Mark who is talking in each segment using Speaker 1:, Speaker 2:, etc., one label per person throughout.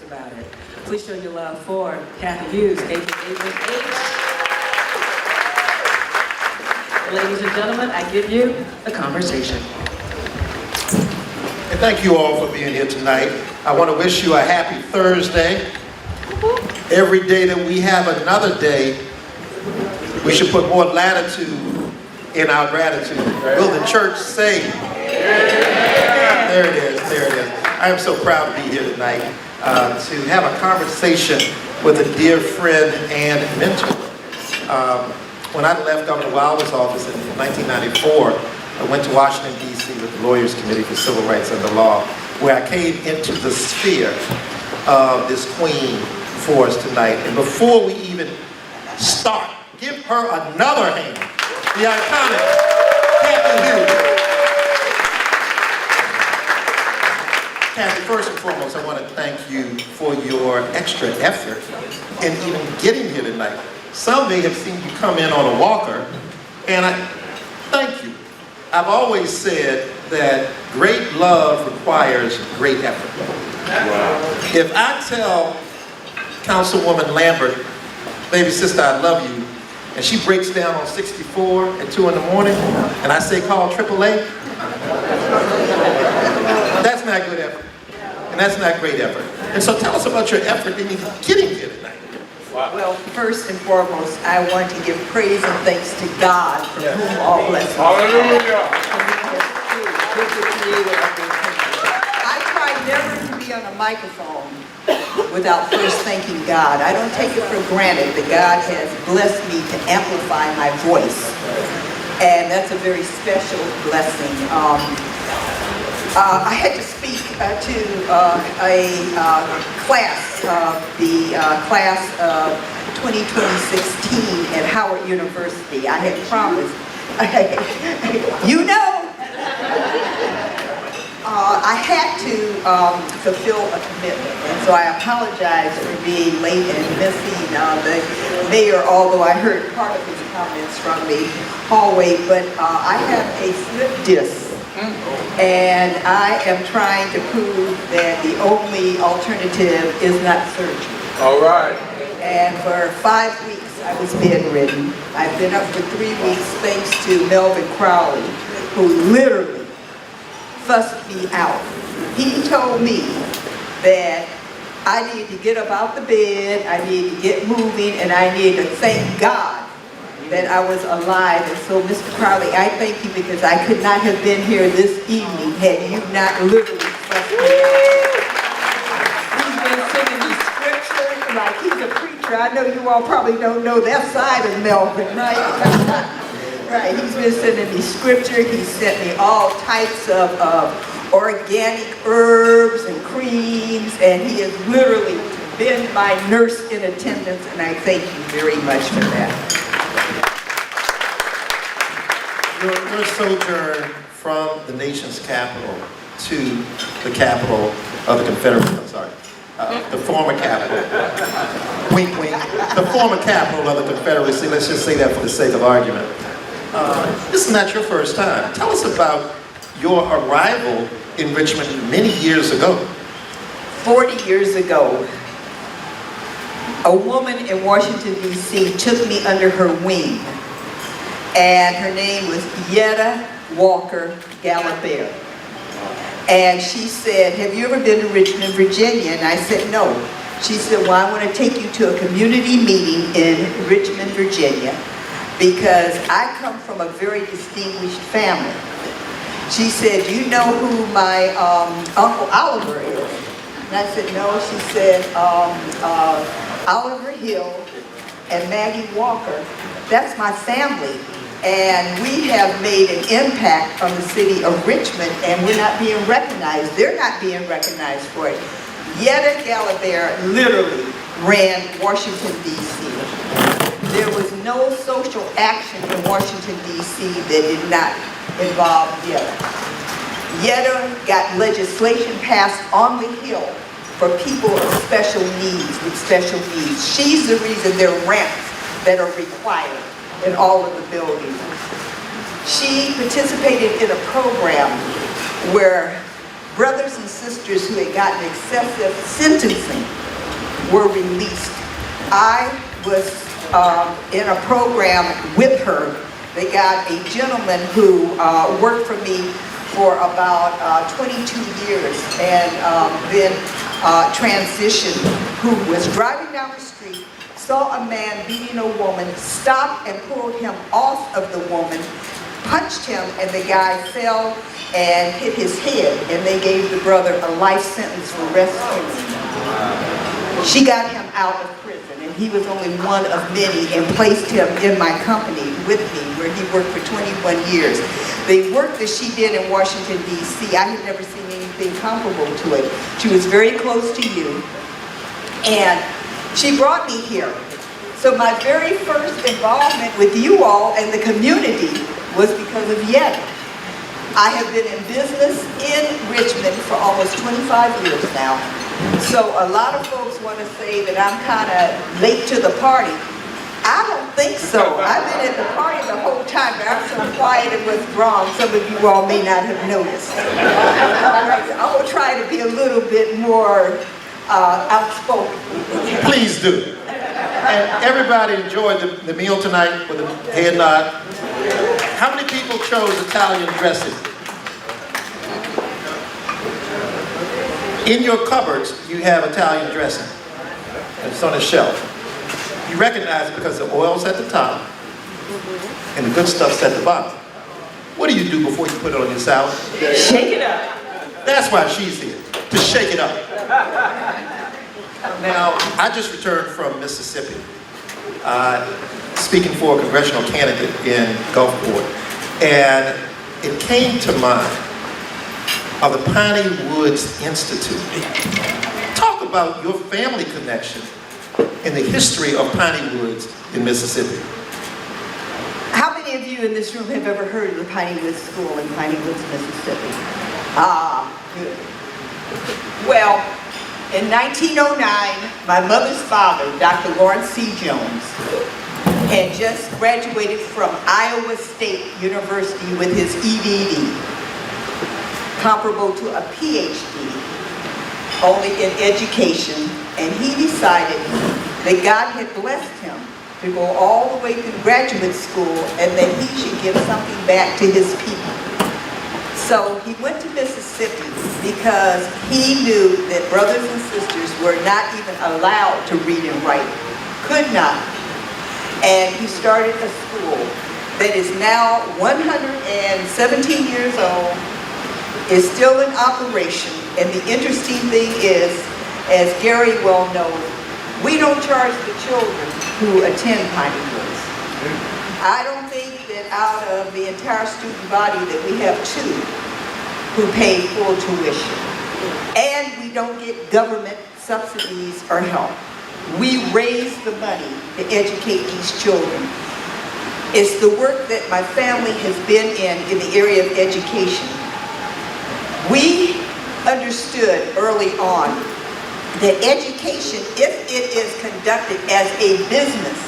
Speaker 1: about it. Please show your love for Kathy Hughes, Agent H. Ladies and gentlemen, I give you the conversation.
Speaker 2: And thank you all for being here tonight. I want to wish you a happy Thursday. Every day that we have another day, we should put more latitude in our gratitude. Will the church say? Yeah. There it is, there it is. I am so proud to be here tonight to have a conversation with a dear friend and mentor. When I left Governor Wilder's office in 1994, I went to Washington, D.C. with the Lawyers Committee for Civil Rights and the Law, where I came into the sphere of this queen for us tonight. And before we even start, give her another hand. The iconic Kathy Hughes. Kathy, first and foremost, I want to thank you for your extra effort in even getting here tonight. Some may have seen you come in on a walker, and I thank you. I've always said that great love requires great effort. Wow. If I tell Councilwoman Lambert, baby sister, I love you, and she breaks down on 64 at 2 in the morning, and I say call AAA, that's not good effort. And that's not great effort. And so tell us about your effort in even getting here tonight.
Speaker 3: Wow. Well, first and foremost, I want to give praise and thanks to God for whom all blessings. Hallelujah. I try never to be on a microphone without first thanking God. I don't take it for granted that God has blessed me to amplify my voice. And that's a very special blessing. I had to speak to a class, the class of 2016 at Howard University. I had promised, you know, I had to fulfill a commitment, and so I apologize for being late and missing the mayor, although I heard part of his comments from the hallway, but I have a slip disc. And I am trying to prove that the only alternative is not surgery. All right. And for 5 weeks I was bedridden. I've been up for 3 weeks thanks to Melvin Crowley, who literally fussed me out. He told me that I need to get up out the bed, I need to get moving, and I need to thank God that I was alive. And so, Mr. Crowley, I thank you because I could not have been here this evening had you not literally fussed me out. He's been singing these scriptures like he's a preacher. I know you all probably don't know that side of Melvin, right? Right, he's been sending me scripture. He sent me all types of organic herbs and creams, and he has literally been my nurse in attendance, and I thank you very much for that.
Speaker 2: Your sojourn from the nation's capital to the capital of the Confederacy, the former capital, wink wink, the former capital of the Confederacy, let's just say that for the sake of argument. This is not your first time. Tell us about your arrival in Richmond many years ago.
Speaker 3: 40 years ago, a woman in Washington, D.C. took me under her wing. And her name was Yetta Walker Galabert. And she said, have you ever been to Richmond, Virginia? And I said, no. She said, well, I want to take you to a community meeting in Richmond, Virginia, because I come from a very distinguished family. She said, do you know who my Uncle Oliver is? And I said, no. She said, Oliver Hill and Maggie Walker, that's my family. And we have made an impact on the city of Richmond, and we're not being recognized. They're not being recognized for it. Yetta Galabert literally ran Washington, D.C. There was no social action in Washington, D.C. that did not involve Yetta. Yetta got legislation passed on the Hill for people of special needs, with special needs. She's the reason there are ramps that are required in all of the buildings. She participated in a program where brothers and sisters who had gotten excessive sentencing were released. I was in a program with her. They got a gentleman who worked for me for about 22 years and then transitioned, who was driving down the street, saw a man beating a woman, stopped and pulled him off of the woman, punched him, and the guy fell and hit his head, and they gave the brother a life sentence for rescuing him. She got him out of prison, and he was only one of many, and placed him in my company with me, where he worked for 21 years. The work that she did in Washington, D.C., I had never seen anything comparable to it. She was very close to you, and she brought me here. So my very first involvement with you all and the community was because of Yeti. I have been in business in Richmond for almost 25 years now. So a lot of folks want to say that I'm kind of late to the party. I don't think so. I've been at the party the whole time, but I'm so quiet and withdrawn, some of you all may not have noticed. I will try to be a little bit more outspoken.
Speaker 2: Please do. And everybody enjoyed the meal tonight with a head nod. How many people chose Italian dressing? In your cupboards, you have Italian dressing. It's on a shelf. You recognize it because the oil's at the top and the good stuff's at the bottom. What do you do before you put it on your salad?
Speaker 1: Shake it up.
Speaker 2: That's why she's here, to shake it up. Now, I just returned from Mississippi, speaking for a congressional candidate in Gulfport, and it came to mind of the Piney Woods Institute. Talk about your family connection in the history of Piney Woods in Mississippi.
Speaker 3: How many of you in this room have ever heard of the Piney Woods School in Piney Woods, Mississippi? Ah, good. Well, in 1909, my mother's father, Dr. Lawrence C. Jones, had just graduated from Iowa State University with his EDD, comparable to a PhD, only in education, and he decided that God had blessed him to go all the way through graduate school and that he should give something back to his people. So he went to Mississippi because he knew that brothers and sisters were not even allowed to read and write, could not. And he started a school that is now 117 years old, is still in operation. And the interesting thing is, as Gary well knows, we don't charge the children who attend Piney Woods. I don't think that out of the entire student body that we have 2 who pay full tuition. And we don't get government subsidies or help. We raise the money to educate these children. It's the work that my family has been in the area of education. We understood early on that education, if it is conducted as a business,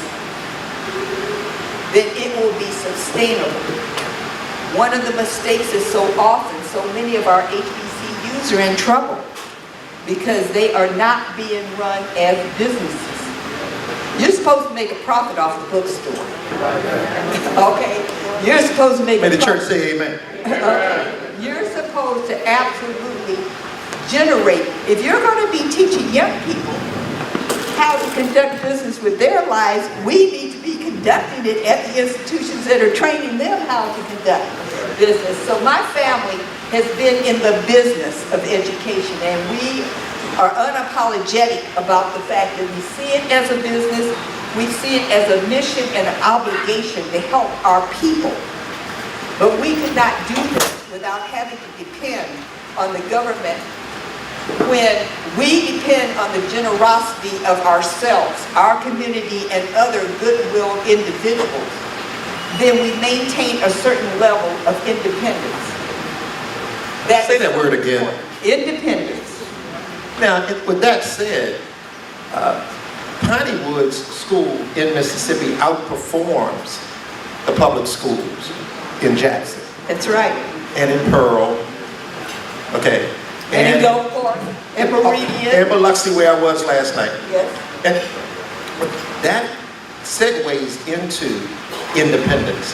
Speaker 3: then it will be sustainable. One of the mistakes is so often, so many of our HBCUs are in trouble because they are not being run as businesses. You're supposed to make a profit off the bookstore. Okay? You're supposed to make a profit.
Speaker 2: May the church say amen.
Speaker 3: You're supposed to absolutely generate. If you're going to be teaching young people how to conduct business with their lives, we need to be conducting it at the institutions that are training them how to conduct business. So my family has been in the business of education, and we are unapologetic about the fact that we see it as a business, we see it as a mission and an obligation to help our people. But we could not do this without having to depend on the government. When we depend on the generosity of ourselves, our community, and other goodwill individuals, then we maintain a certain level of independence.
Speaker 2: Say that word again.
Speaker 3: Independence.
Speaker 2: Now, with that said, Piney Woods School in Mississippi outperforms the public schools in Jackson.
Speaker 3: That's right.
Speaker 2: And in Pearl. Okay.
Speaker 3: And in Gulfport, and Meridian.
Speaker 2: And Biloxi, where I was last night.
Speaker 3: Yes.
Speaker 2: And that segues into independence.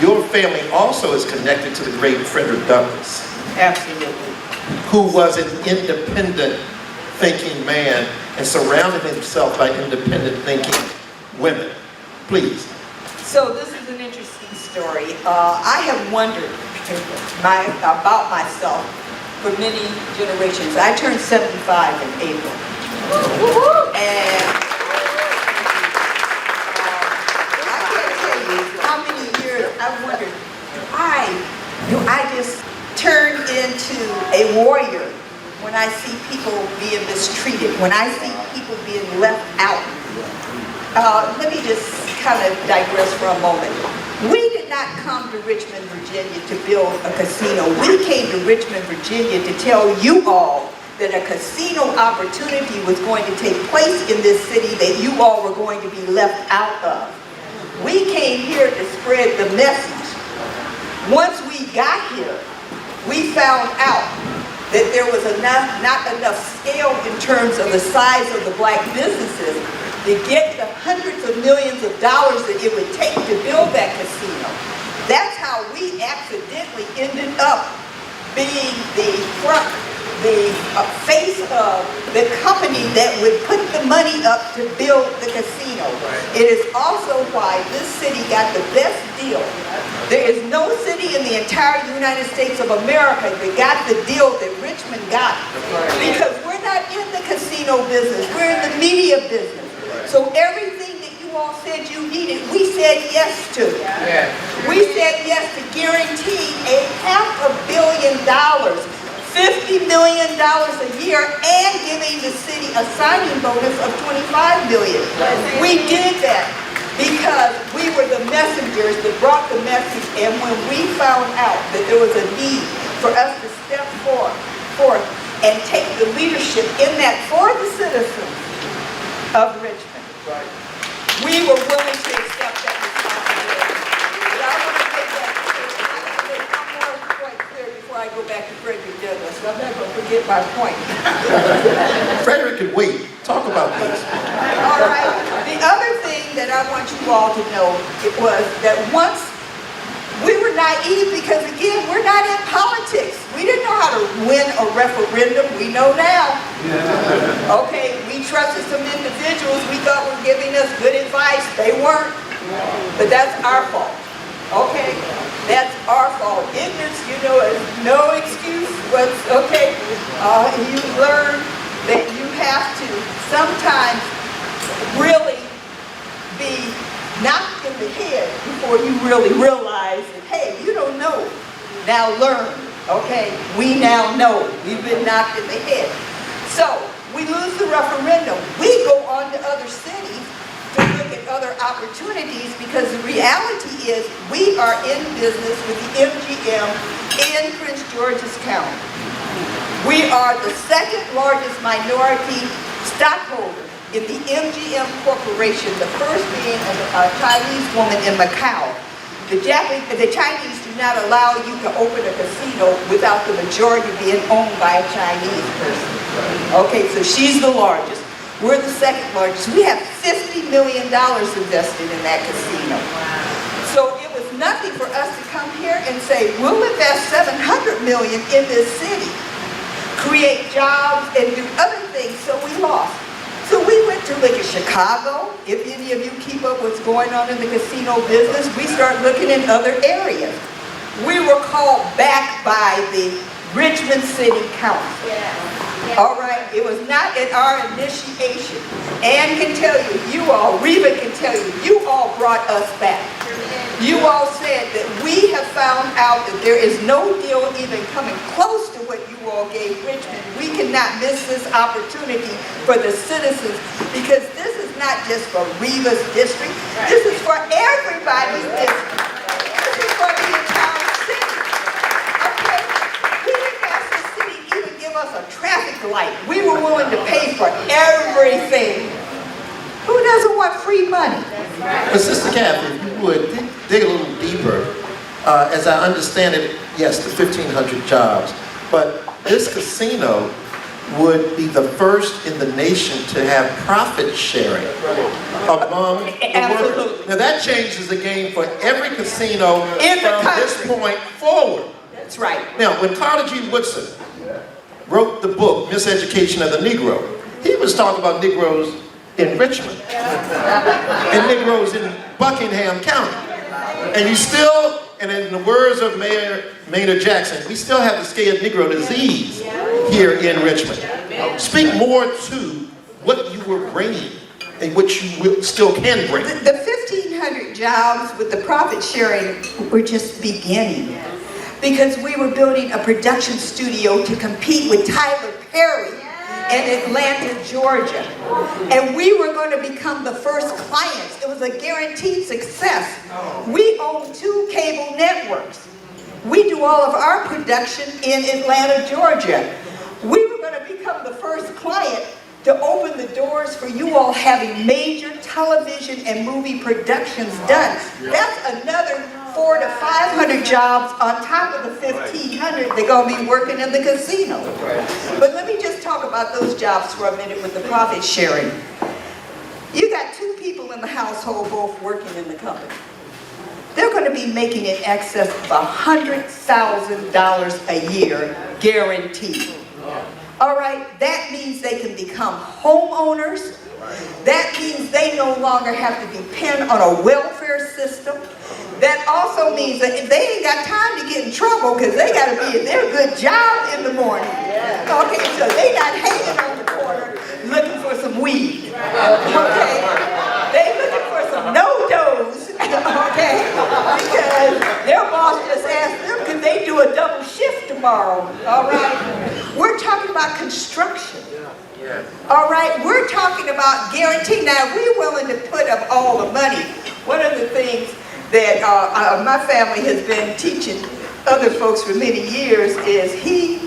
Speaker 2: Your family also is connected to the great Frederick Douglass,
Speaker 3: Absolutely.
Speaker 2: who was an independent thinking man and surrounded himself by independent thinking women. Please.
Speaker 3: So this is an interesting story. I have wondered about myself for many generations. I turned 75 in April. And I can't tell you how many years I've wondered, do I just turn into a warrior when I see people being mistreated, when I see people being left out? Let me just kind of digress for a moment. We did not come to Richmond, Virginia to build a casino. We came to Richmond, Virginia to tell you all that a casino opportunity was going to take place in this city that you all were going to be left out of. We came here to spread the message. Once we got here, we found out that there was not enough scale in terms of the size of the black businesses to get the hundreds of millions of dollars that it would take to build that casino. That's how we accidentally ended up being the face of the company that would put the money up to build the casino. It is also why this city got the best deal. There is no city in the entire United States of America that got the deal that Richmond got. Because we're not in the casino business, we're in the media business. So everything that you all said you needed, we said yes to. We said yes to guaranteeing $500 million, $50 million a year, and giving the city a signing bonus of $25 million. We did that because we were the messengers that brought the message, and when we found out that there was a need for us to step forth and take the leadership in that for the citizens of Richmond, we were willing to accept that responsibility. But I want to make that clear. I want to make one more point clear before I go back to Frederick Douglass. I'm not going to forget my point.
Speaker 2: Frederick can wait. Talk about this.
Speaker 3: All right. The other thing that I want you all to know was that once we were naive because, again, we're not in politics. We didn't know how to win a referendum. We know now. Okay, we trusted some individuals we thought were giving us good advice. They weren't. But that's our fault. Okay? That's our fault. Ignorance, you know, is no excuse. Okay? You learn that you have to sometimes really be knocked in the head before you really realize that, hey, you don't know. Now learn, okay? We now know. We've been knocked in the head. So, we lose the referendum. We go on to other cities to look at other opportunities because the reality is we are in business with the MGM in Prince George's County. We are the second largest minority stockholder in the MGM Corporation, the first being a Chinese woman in Macau. The Chinese do not allow you to open a casino without the majority being owned by a Chinese person. Okay, so she's the largest. We're the second largest. We have $50 million invested in that casino. So it was nothing for us to come here and say, we'll invest $700 million in this city, create jobs and do other things, so we lost. So we went to look at Chicago. If any of you keep up what's going on in the casino business, we start looking in other areas. We were called back by the Richmond City Council. All right, it was not at our initiation. Ann can tell you, Reba can tell you, you all brought us back. You all said that we have found out that there is no deal even coming close to what you all gave Richmond. We cannot miss this opportunity for the citizens because this is not just for Reba's district. This is for everybody's district. This is for the entire city. Okay? We didn't ask the city to even give us a traffic light. We were willing to pay for everything. Who doesn't want free money?
Speaker 2: But Sister Kathy, if you would, dig a little deeper. As I understand it, yes, the 1,500 jobs. But this casino would be the first in the nation to have profit sharing among the workers. Now that changes the game for every casino
Speaker 3: In the
Speaker 2: from this
Speaker 3: country.
Speaker 2: point forward.
Speaker 3: That's right.
Speaker 2: Now, when Carter G. Woodson wrote the book, Miseducation of the Negro, he was talking about Negroes in Richmond and Negroes in Buckingham County. And you still, and in the words of Mayor Maynard Jackson, we still have the scared Negro disease here in Richmond. Speak more to what you were bringing and what you still can bring.
Speaker 3: The 1,500 jobs with the profit sharing were just beginning, because we were building a production studio to compete with Tyler Perry in Atlanta, Georgia. And we were going to become the first clients. It was a guaranteed success. We own 2 cable networks. We do all of our production in Atlanta, Georgia. We were going to become the first client to open the doors for you all having major television and movie productions done. That's another 400 to 500 jobs on top of the 1,500 they're going to be working in the casino. But let me just talk about those jobs for a minute with the profit sharing. You got 2 people in the household both working in the company. They're going to be making in excess of $100,000 a year, guaranteed. All right, that means they can become homeowners. That means they no longer have to depend on a welfare system. That also means that they ain't got time to get in trouble, because they got to be in their good job in the morning. Okay, so they not hanging on the corner looking for some weed. Okay, they looking for some no-dos. Okay, because their boss just asked them, can they do a double shift tomorrow? All right, we're talking about construction. All right, we're talking about guarantee. Now, we're willing to put up all the money. One of the things that my family has been teaching other folks for many years is he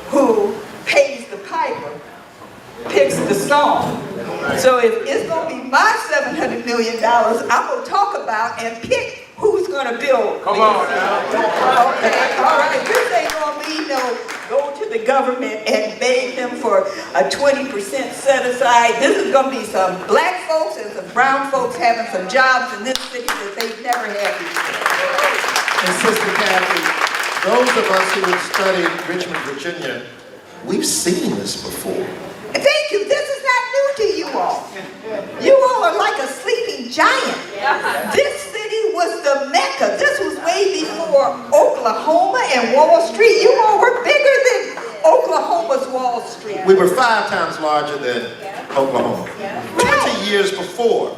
Speaker 3: who pays the piper picks the song. So if it's going to be my $700 million, I'm going to talk about and pick who's going to build. Come on now. Okay, all right. This ain't going to be no go to the government and beg them for a 20% set aside. This is going to be some black folks and some brown folks having some jobs in this city that they've never had before.
Speaker 2: And Sister Kathy, those of us who have studied Richmond, Virginia, we've seen this before.
Speaker 3: Thank you. This is not new to you all. You all are like a sleeping giant. This city was the Mecca. This was way before Oklahoma and Wall Street. You all were bigger than Oklahoma's Wall Street.
Speaker 2: We were 5 times larger than Oklahoma. 20 years before.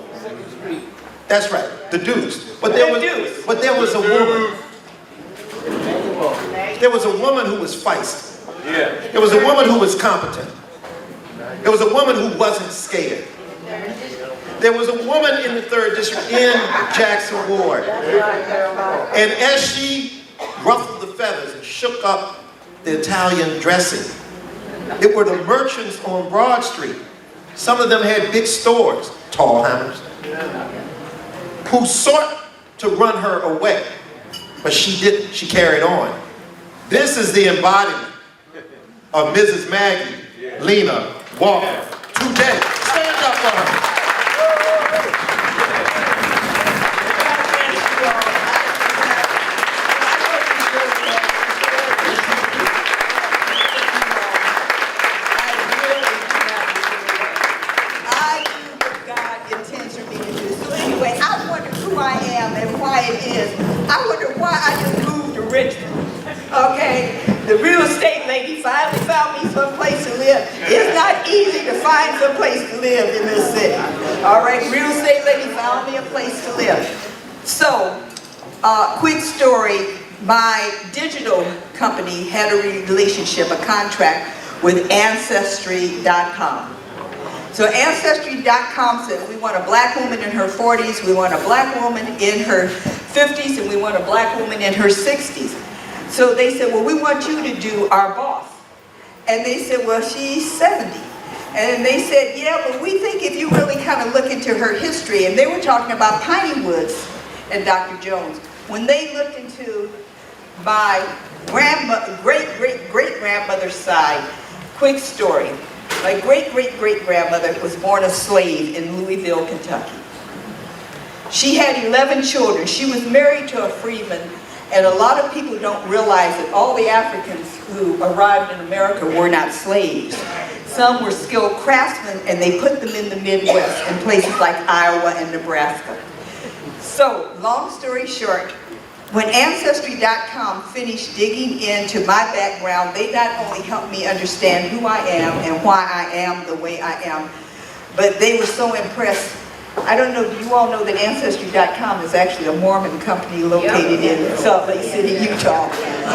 Speaker 2: That's right, the Deuce. But there was a woman. There was a woman who was feisty. There was a woman who was competent. There was a woman who wasn't scared. There was a woman in the 3rd District in Jackson Ward. And as she ruffled the feathers and shook up the Italian dressing, it were the merchants on Broad Street. Some of them had big stores, tall hammers, who sought to run her away. But she didn't. She carried on. This is the embodiment of Mrs. Maggie Lena Walker today. Stand up for her.
Speaker 3: I do what God intends for me to do. So anyway, I wonder who I am and why it is. I wonder why I just moved to Richmond. Okay, the real estate lady finally found me some place to live. It's not easy to find some place to live in this city. All right, real estate lady found me a place to live. So, quick story. My digital company had a relationship, a contract with Ancestry.com. So Ancestry.com said, we want a black woman in her 40s, we want a black woman in her 50s, and we want a black woman in her 60s. So they said, well, we want you to do our boss. And they said, well, she's 70. And they said, yeah, but we think if you really kind of look into her history, and they were talking about Piney Woods and Dr. Jones. When they looked into my great-great-great-grandmother's side, quick story. My great-great-great-grandmother was born a slave in Louisville, Kentucky. She had 11 children. She was married to a freedman, and a lot of people don't realize that all the Africans who arrived in America were not slaves. Some were skilled craftsmen, and they put them in the Midwest in places like Iowa and Nebraska. So, long story short, when Ancestry.com finished digging into my background, they not only helped me understand who I am and why I am the way I am, but they were so impressed. I don't know, do you all know that Ancestry.com is actually a Mormon company located in Salt Lake City, Utah?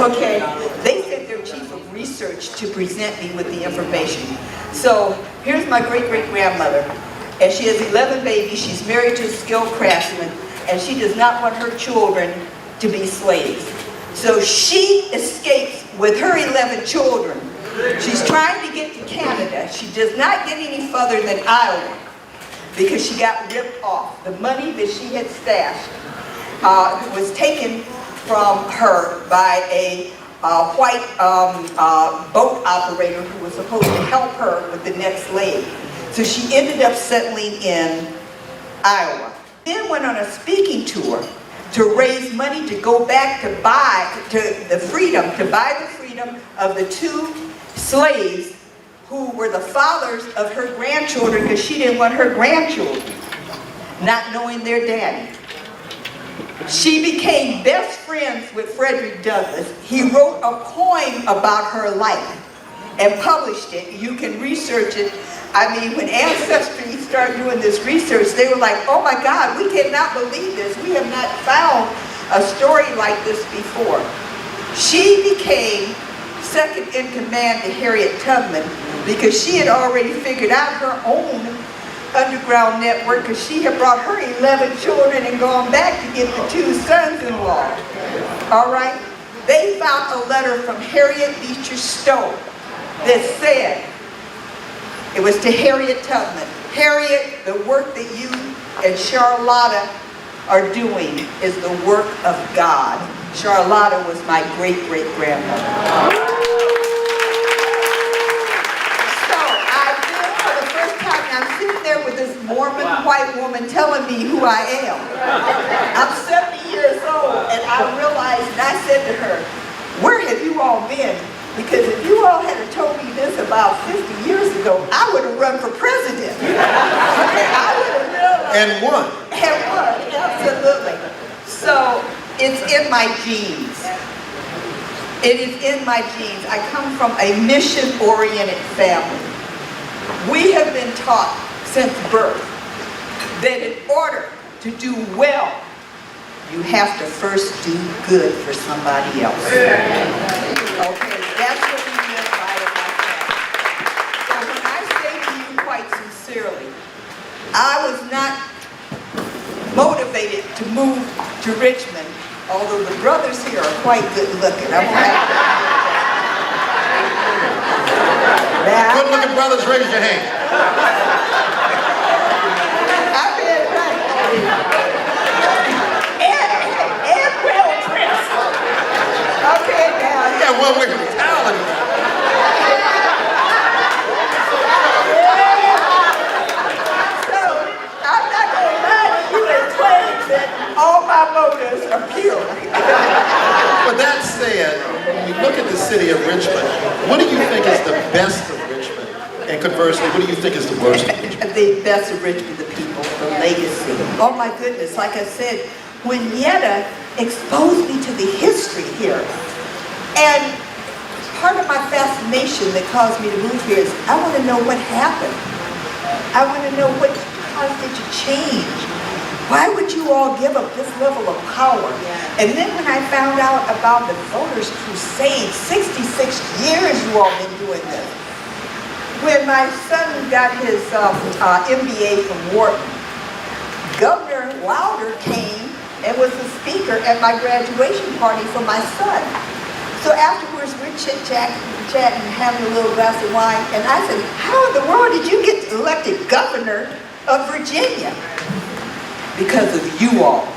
Speaker 3: Okay, they sent their chief of research to present me with the information. So here's my great-great-grandmother, and she has 11 babies. She's married to a skilled craftsman, and she does not want her children to be slaves. So she escapes with her 11 children. She's trying to get to Canada. She does not get any further than Iowa because she got ripped off. The money that she had stashed was taken from her by a white boat operator who was supposed to help her with the next slave. So she ended up settling in Iowa. Then went on a speaking tour to raise money to go back to buy the freedom of the 2 slaves who were the fathers of her grandchildren, because she didn't want her grandchildren not knowing their daddy. She became best friends with Frederick Douglass. He wrote a poem about her life and published it. You can research it. I mean, when Ancestry started doing this research, they were like, oh my God, we cannot believe this. We have not found a story like this before. She became second in command to Harriet Tubman because she had already figured out her own underground network, because she had brought her 11 children and gone back to get the 2 sons-in-law. All right? They found a letter from Harriet Beecher Stowe that said, it was to Harriet Tubman, Harriet, the work that you and Charlotta are doing is the work of God. Charlotta was my great-great-grandmother. So for the first time, I'm sitting there with this Mormon white woman telling me who I am. I'm 70 years old, and I realized, and I said to her, where have you all been? Because if you all had told me this about 50 years ago, I would have run for president. I would have realized.
Speaker 2: And won.
Speaker 3: And won, absolutely. So it's in my genes. It is in my genes. I come from a mission-oriented family. We have been taught since birth that in order to do well, you have to first do good for somebody else. Okay, that's what we meant by it like that. So when I say to you quite sincerely, I was not motivated to move to Richmond, although the brothers here are quite good looking. I'm
Speaker 2: Good looking brothers, raise your hand.
Speaker 3: I've been right. And well dressed. Okay, now.
Speaker 2: Yeah, well, we're talented.
Speaker 3: So, I'm not going to lie to you and claim that all my motives are pure.
Speaker 2: But that said, when you look at the city of Richmond, what do you think is the best of Richmond? And conversely, what do you think is the worst of Richmond?
Speaker 3: The best of Richmond, the people, the legacy. Oh my goodness, like I said, when Yetta exposed me to the history here, and part of my fascination that caused me to move here is I want to know what happened. I want to know what caused it to change. Why would you all give up this level of power? And then when I found out about the Voters' Crusade, 66 years you all been doing this. When my son got his MBA from Wharton, Governor Wilder came and was the speaker at my graduation party for my son. So afterwards, we're chit-chatting, having a little glass of wine, and I said, how in the world did you get elected governor of Virginia? Because of you all.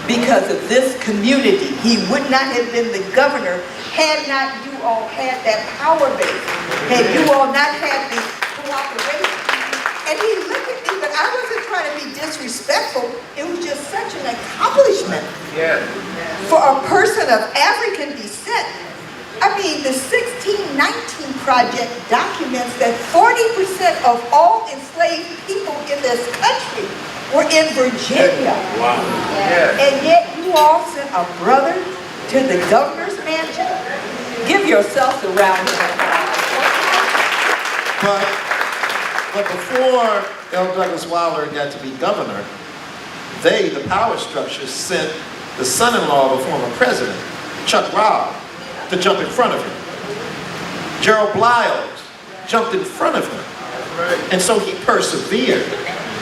Speaker 3: because of this community. He would not have been the governor had not you all had that power base, had you all not had the cooperation. And he looked at me, but I wasn't trying to be disrespectful. It was just such an accomplishment for a person of African descent. I mean, the 1619 Project documents that 40% of all enslaved people in this country were in Virginia.
Speaker 4: Wow.
Speaker 3: And yet you all sent a brother to the governor's mansion? Give yourselves a round of applause.
Speaker 2: But before L. Douglas Wilder got to be governor, they, the power structure, sent the son-in-law of a former president, Chuck Robb, to jump in front of him. Gerald Bliles jumped in front of him. And so he persevered.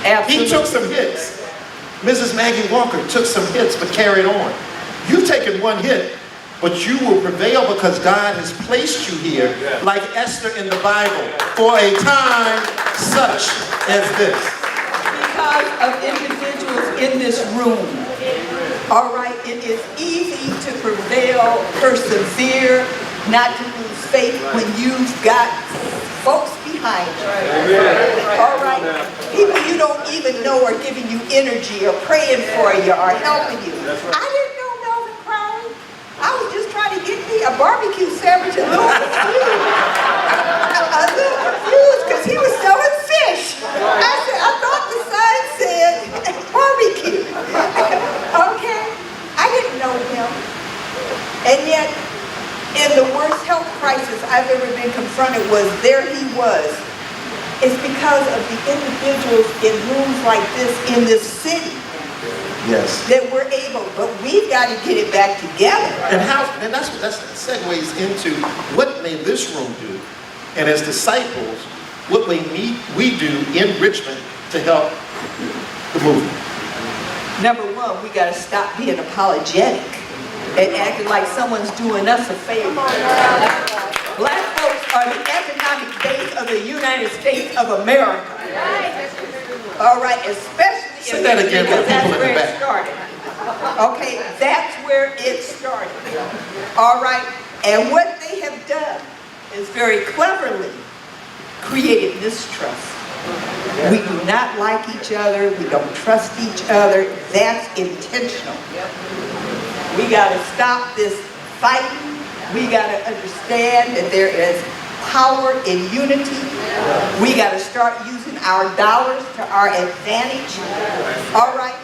Speaker 3: Absolutely.
Speaker 2: He took some hits. Mrs. Maggie Walker took some hits but carried on. You've taken one hit, but you will prevail because God has placed you here, like Esther in the Bible, for a time such as this.
Speaker 3: Because of individuals in this room. All right, it is easy to prevail, persevere, not to lose faith when you've got folks behind you. All right, people you don't even know are giving you energy or praying for you or helping you. I didn't know Melvin Crowley. I was just trying to get me a barbecue sandwich a little confused because he was selling fish. I said, I thought the sign said barbecue. Okay, I didn't know him. And yet, in the worst health crisis I've ever been confronted was there he was. It's because of the individuals in rooms like this in this city.
Speaker 2: Yes.
Speaker 3: That we're able, but we've got to get it back together.
Speaker 2: And that segues into what may this room do, and as disciples, what we do in Richmond to help the movement.
Speaker 3: Number one, we got to stop being apologetic and acting like someone's doing us a favor. Black folks are the economic base of the United States of America. All right, especially
Speaker 2: Say that again for the
Speaker 3: that's
Speaker 2: people in the
Speaker 3: where it
Speaker 2: back.
Speaker 3: started. Okay, that's where it started. All right, and what they have done is very cleverly created mistrust. We do not like each other. We don't trust each other. That's intentional. We got to stop this fighting. We got to understand that there is power in unity. We got to start using our dollars to our advantage. All right.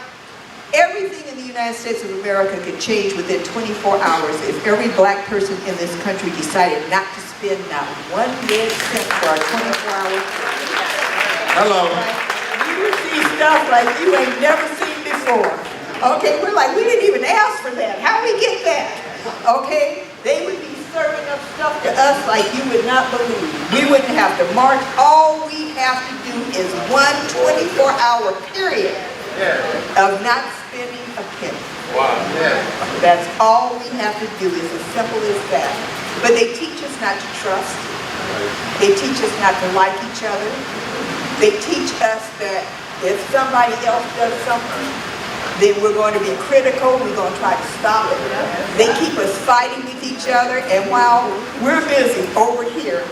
Speaker 3: Everything in the United States of America could change within 24 hours if every black person in this country decided not to spend not one red cent for our 24-hour.
Speaker 2: Hello.
Speaker 3: You see stuff like you ain't never seen before. Okay, we're like, we didn't even ask for that. How we get that? Okay, they would be serving up stuff to us like you would not believe. We wouldn't have to march. All we have to do is one 24-hour period of not spending a penny.
Speaker 4: Wow.
Speaker 3: That's all we have to do. Is as simple as that. But they teach us not to trust. They teach us not to like each other. They teach us that if somebody else does something, then we're going to be critical. We're going to try to stop it. They keep us fighting with each other. And while we're busy over here,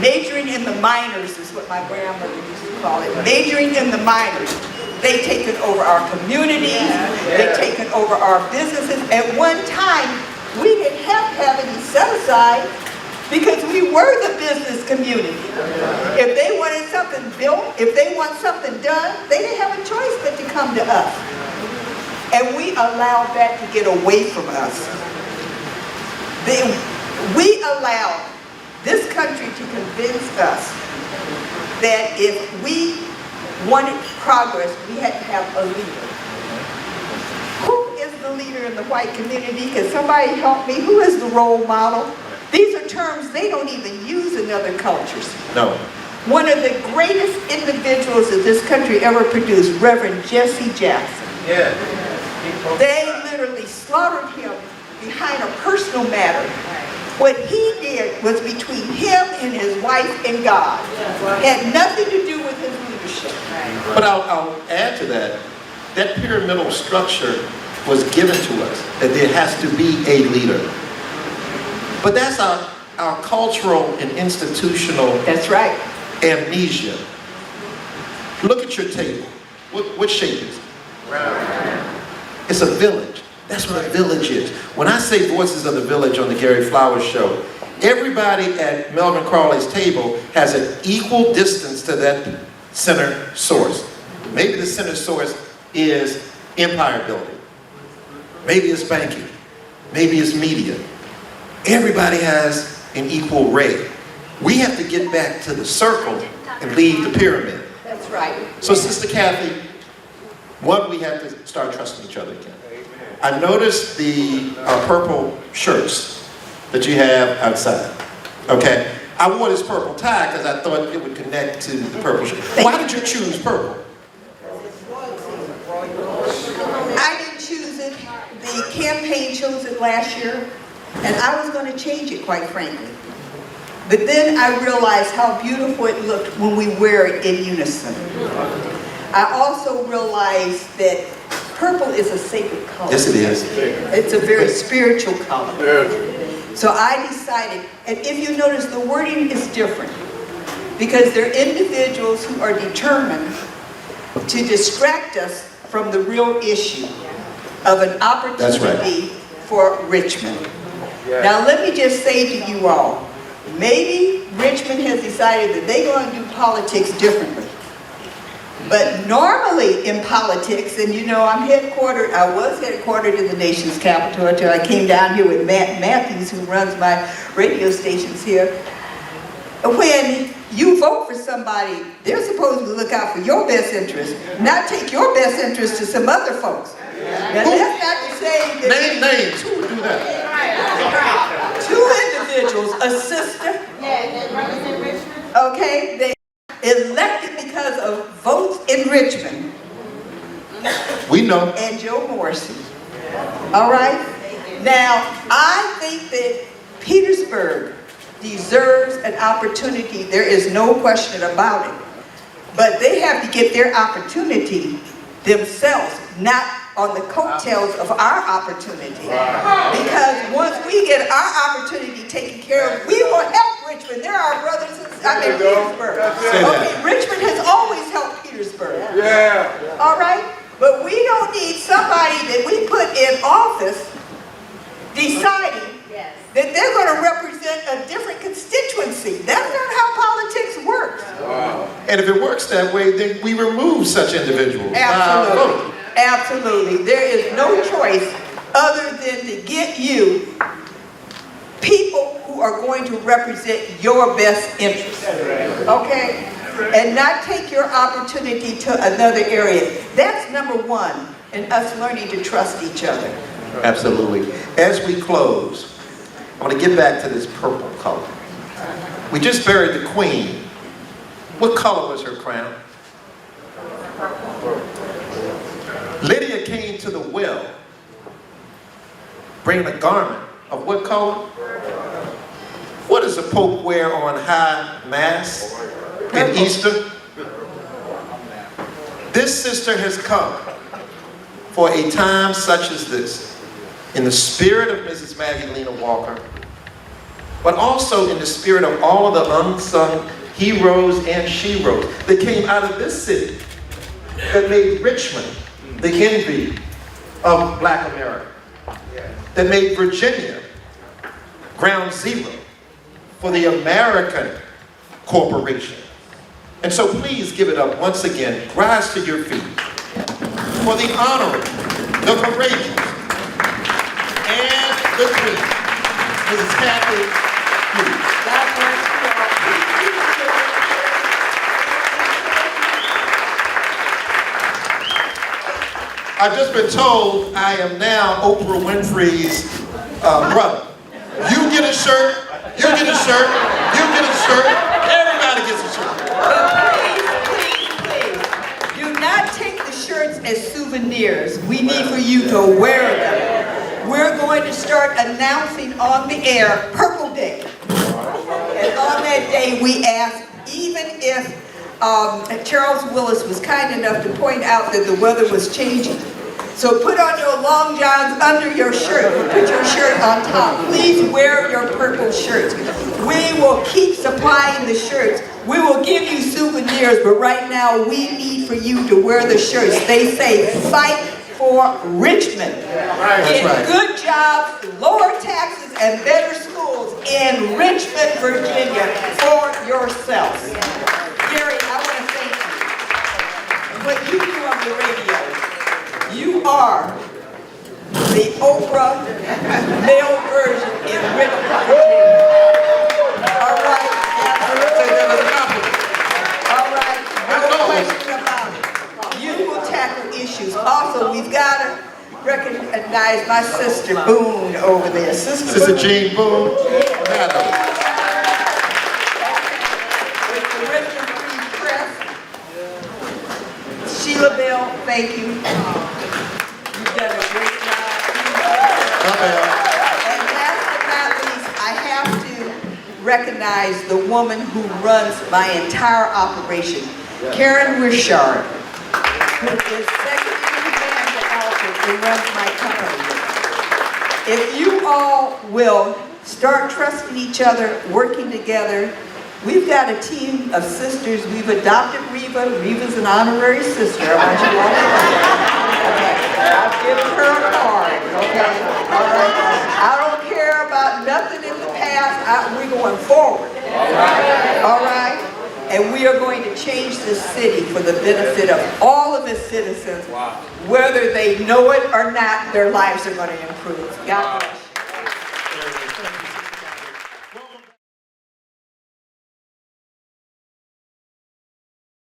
Speaker 3: majoring in the minors is what my grandmother used to call it. Majoring in the minors. They've taken over our communities. They've taken over our businesses. At one time, we didn't have to have any set-aside because we were the business community. If they wanted something built, if they want something done, they didn't have a choice but to come to us. And we allowed that to get away from us. We allowed this country to convince us that if we wanted progress, we had to have a leader. Who is the leader in the white community? Can somebody help me? Who is the role model? These are terms they don't even use in other cultures.
Speaker 2: No.
Speaker 3: One of the greatest individuals that this country ever produced, Reverend Jesse Jackson.
Speaker 4: Yeah.
Speaker 3: They literally slaughtered him behind a personal matter. What he did was between him and his wife and God. Had nothing to do with his leadership.
Speaker 2: But I'll add to that. That pyramidal structure was given to us, that there has to be a leader. But that's our cultural and institutional
Speaker 3: That's right.
Speaker 2: amnesia. Look at your table. What shape is it? Round. It's a village. That's what a village is. When I say Voices of the Village on the Gary Flowers Show, everybody at Melvin Crawley's table has an equal distance to that center source. Maybe the center source is empire building. Maybe it's banking. Maybe it's media. Everybody has an equal ray. We have to get back to the circle and leave the pyramid.
Speaker 3: That's right.
Speaker 2: So Sister Kathy, one, we have to start trusting each other again. I noticed the purple shirts that you have outside. Okay? I wore this purple tie because I thought it would connect to the purple shirt. Why did you choose purple?
Speaker 3: I didn't choose it. The campaign chose it last year, and I was going to change it, quite frankly. But then I realized how beautiful it looked when we wear it in unison. I also realized that purple is a sacred color.
Speaker 2: Yes, it is.
Speaker 3: It's a very spiritual color. So I decided, and if you notice, the wording is different, because there are individuals who are determined to distract us from the real issue of an opportunity for Richmond. Now let me just say to you all, maybe Richmond has decided that they're going to do politics differently. But normally in politics, and you know, I was headquartered in the nation's capital until I came down here with Matt Matthews, who runs my radio stations here. When you vote for somebody, they're supposed to look out for your best interest, not take your best interest to some other folks. Now that's not to say that...
Speaker 2: Name names. Who would do that?
Speaker 3: Two individuals, a sister, okay, they elected because of votes in Richmond.
Speaker 2: We know.
Speaker 3: And Joe Morrissey. All right? Now, I think that Petersburg deserves an opportunity. There is no question about it. But they have to get their opportunity themselves, not on the coattails of our opportunity. Because once we get our opportunity taken care of, we will help Richmond. They're our brothers and Petersburg. Okay, Richmond has always helped Petersburg. Yeah. All right? But we don't need somebody that we put in office deciding that they're going to represent a different constituency. That's not how politics works.
Speaker 2: And if it works that way, then we remove such individuals.
Speaker 3: Absolutely. Absolutely. There is no choice other than to get you people who are going to represent your best interests. Okay? And not take your opportunity to another area. That's number one in us learning to trust each other.
Speaker 2: Absolutely. As we close, I want to get back to this purple color. We just buried the Queen. What color was her crown? Lydia came to the well, bringing a garment of what color? What does the Pope wear on high mass in Easter? This sister has come for a time such as this, in the spirit of Mrs. Magdalena Walker, but also in the spirit of all of the unsung heroes and sheroes that came out of this city, that made Richmond the envy of Black America, that made Virginia ground zero for the American corporation. And so please give it up once again. Rise to your feet for the honorable, the courageous, and the queen, Mrs. Kathy Hughes.
Speaker 3: God bless you all.
Speaker 2: I've just been told I am now Oprah Winfrey's brother. You get a shirt, you get a shirt, you get a shirt, everybody gets a shirt.
Speaker 3: Please, do not take the shirts as souvenirs. We need for you to wear them. We're going to start announcing on the air Purple Day. And on that day we ask, even if Charles Willis was kind enough to point out that the weather was changing, So put on your long johns under your shirt. Put your shirt on top. Please wear your purple shirts. We will keep supplying the shirts. We will give you souvenirs, but right now we need for you to wear the shirts. They say, fight for Richmond.
Speaker 2: That's right.
Speaker 3: Good jobs, lower taxes, and better schools in Richmond, Virginia for yourself. Gary, I want to thank you. What you do on the radio, you are the Oprah male version in Richmond, Virginia. All right. All right. No question about it. You will tackle issues. Also, we've got to recognize my sister Boone over there.
Speaker 2: Sister Jean Boone. Madam.
Speaker 3: With the Richmond Free Press. Sheila Bell, thank you. You've done a great job. And last but not least, I have to recognize the woman who runs my entire operation, Karen Richard, who is second in command to Alfred and runs my company. If you all will start trusting each other, working together, we've got a team of sisters. We've adopted Reva. Reva's an honorary sister. I want you all to know. Okay. I've given her a card. Okay. All right. I don't care about nothing in the past. We're going forward. All right. And we are going to change this city for the benefit of all of its citizens. Whether they know it or not, their lives are going to improve. God bless you.